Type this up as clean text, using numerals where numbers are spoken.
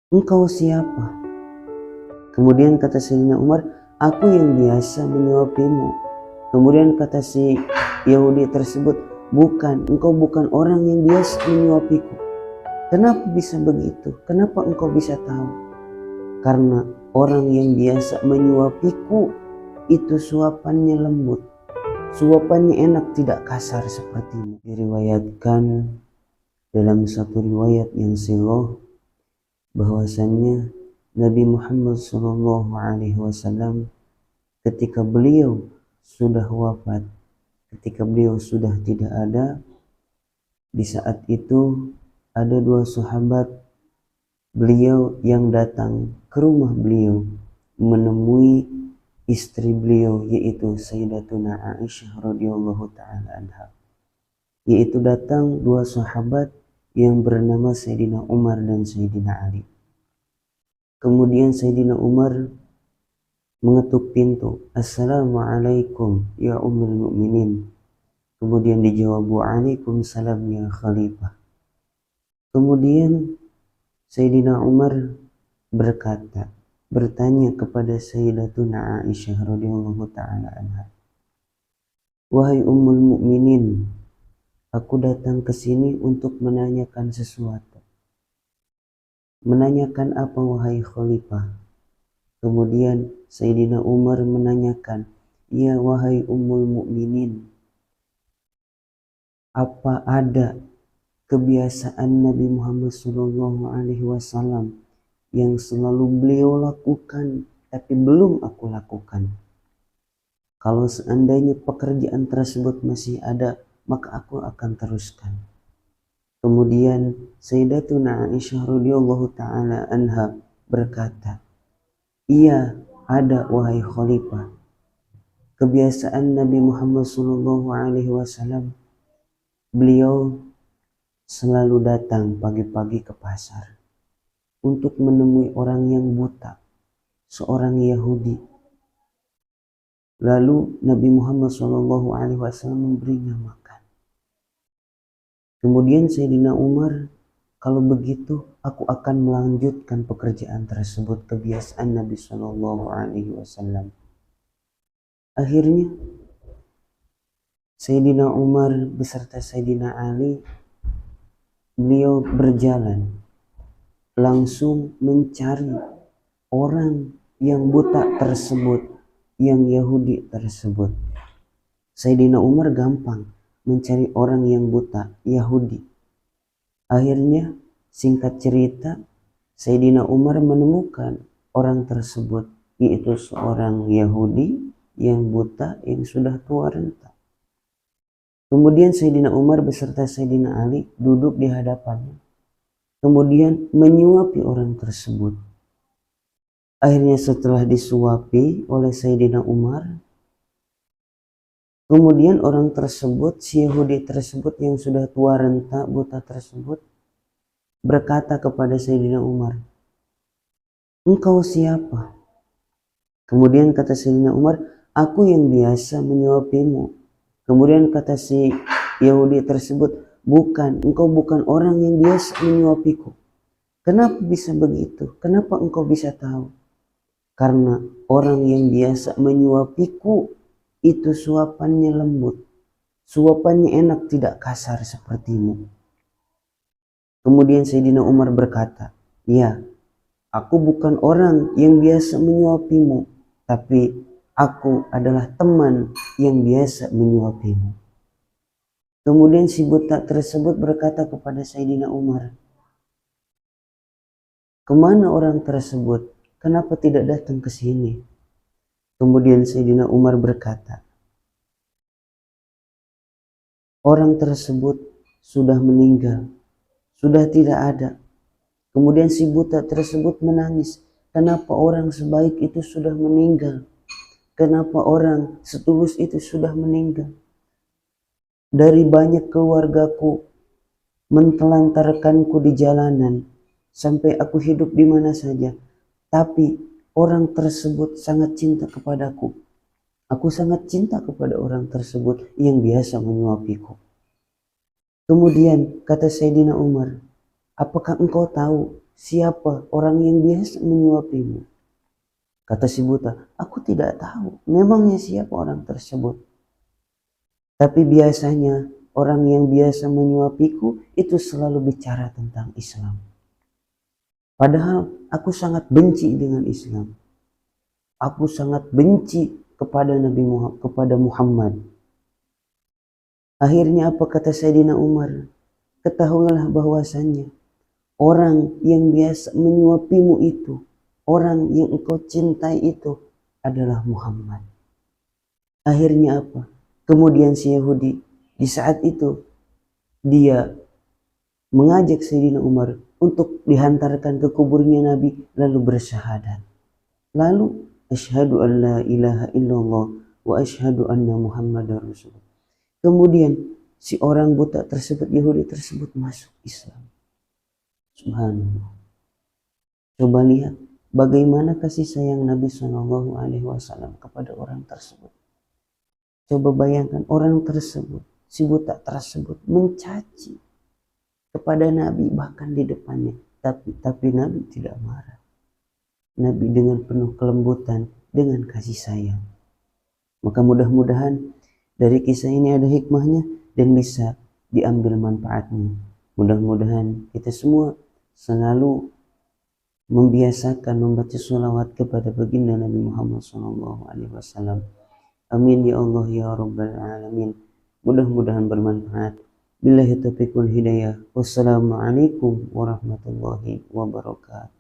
engkau siapa? Kemudian kata Sayyidina Umar, aku yang biasa menyuapimu. Kemudian kata si Yahudi tersebut, bukan, engkau bukan orang yang biasa menyuapiku. Kenapa bisa begitu? Kenapa engkau bisa tahu? Karena orang yang biasa menyuapiku itu suapannya lembut, suapannya enak, tidak kasar sepertimu. Diriwayatkan dalam satu riwayat yang sahih bahwasannya Nabi Muhammad SAW ketika beliau sudah wafat, ketika beliau sudah tidak ada, di saat itu ada dua sahabat beliau yang datang ke rumah beliau menemui istri beliau, yaitu Sayyidatuna Aisyah radhiyallahu taala anha. Yaitu datang dua sahabat yang bernama Sayyidina Umar dan Sayyidina Ali. Kemudian Sayyidina Umar mengetuk pintu, "Assalamualaikum ya ummul mu'minin." Kemudian dijawab, "Waalaikumsalam ya khalifah." Kemudian Sayyidina Umar bertanya kepada Sayyidatuna Aisyah radhiyallahu taala anha, "Wahai ummul mukminin, aku datang ke sini untuk menanyakan sesuatu." "Menanyakan apa wahai khalifah?" Kemudian Sayyidina Umar menanyakan, "Ya wahai ummul mukminin, apa ada kebiasaan Nabi Muhammad SAW yang selalu beliau lakukan tapi belum aku lakukan? Kalau seandainya pekerjaan tersebut masih ada, maka aku akan teruskan." Kemudian Sayyidatuna Aisyah radhiyallahu taala anha berkata, "Iya, ada wahai khalifah. Kebiasaan Nabi Muhammad SAW, beliau selalu datang pagi-pagi ke pasar untuk menemui orang yang buta, seorang Yahudi. Lalu Nabi Muhammad SAW memberinya makan." Kemudian Sayyidina Umar, "Kalau begitu aku akan melanjutkan pekerjaan tersebut, kebiasaan Nabi SAW." Akhirnya Sayyidina Umar beserta Sayyidina Ali, beliau berjalan langsung mencari orang yang buta tersebut, yang Yahudi tersebut. Sayyidina Umar gampang mencari orang yang buta Yahudi. Akhirnya singkat cerita, Sayyidina Umar menemukan orang tersebut, yaitu seorang Yahudi yang buta yang sudah tua renta. Kemudian Sayyidina Umar beserta Sayyidina Ali duduk di hadapannya, kemudian menyuapi orang tersebut. Akhirnya setelah disuapi oleh Sayyidina Umar, kemudian orang tersebut, si Yahudi tersebut yang sudah tua renta buta tersebut, berkata kepada Sayyidina Umar, "Engkau siapa?" Kemudian kata Sayyidina Umar, "Aku yang biasa menyuapimu." Kemudian kata si Yahudi tersebut, "Bukan, engkau bukan orang yang biasa menyuapiku." "Kenapa bisa begitu? Kenapa engkau bisa tahu?" "Karena orang yang biasa menyuapiku itu suapannya lembut, suapannya enak, tidak kasar sepertimu." Kemudian Sayyidina Umar berkata, "Ya, aku bukan orang yang biasa menyuapimu, tapi aku adalah teman yang biasa menyuapimu." Kemudian si buta tersebut berkata kepada Sayyidina Umar, "Kemana orang tersebut? Kenapa tidak datang ke sini?" Kemudian Sayyidina Umar berkata, "Orang tersebut sudah meninggal, sudah tidak ada." Kemudian si buta tersebut menangis, "Kenapa orang sebaik itu sudah meninggal? Kenapa orang setulus itu sudah meninggal? Dari banyak keluargaku mentelantarkanku di jalanan, sampai aku hidup di mana saja. Tapi orang tersebut sangat cinta kepadaku. Aku sangat cinta kepada orang tersebut yang biasa menyuapiku." Kemudian kata Sayyidina Umar, "Apakah engkau tahu siapa orang yang biasa menyuapimu? Kata si buta, aku tidak tahu, memangnya siapa orang tersebut. Tapi biasanya orang yang biasa menyuapiku itu selalu bicara tentang Islam. Padahal aku sangat benci dengan Islam. Aku sangat benci kepada Nabi Muhammad, kepada Muhammad. Akhirnya apa kata Sayyidina Umar? Ketahuilah bahwasannya orang yang biasa menyuapimu itu, orang yang engkau cintai itu adalah Muhammad. Akhirnya apa? Kemudian si Yahudi di saat itu dia mengajak Sayyidina Umar untuk dihantarkan ke kuburnya Nabi lalu bersyahadat. Lalu asyhadu an la ilaha illallah wa asyhadu anna Muhammadar Rasulullah. Kemudian si orang buta tersebut, Yahudi tersebut masuk Islam. Subhanallah. Coba lihat bagaimana kasih sayang Nabi SAW kepada orang tersebut. Coba bayangkan orang tersebut, si buta tersebut mencaci kepada Nabi bahkan di depannya. Tapi Nabi tidak marah. Nabi dengan penuh kelembutan, dengan kasih sayang. Maka mudah-mudahan dari kisah ini ada hikmahnya dan bisa diambil manfaatnya. Mudah-mudahan kita semua selalu membiasakan membaca sholawat kepada baginda Nabi Muhammad SAW. Amin ya Allah ya Rabbal Alamin. Mudah-mudahan bermanfaat. Billahi taufiq wal hidayah. Wassalamualaikum warahmatullahi wabarakatuh.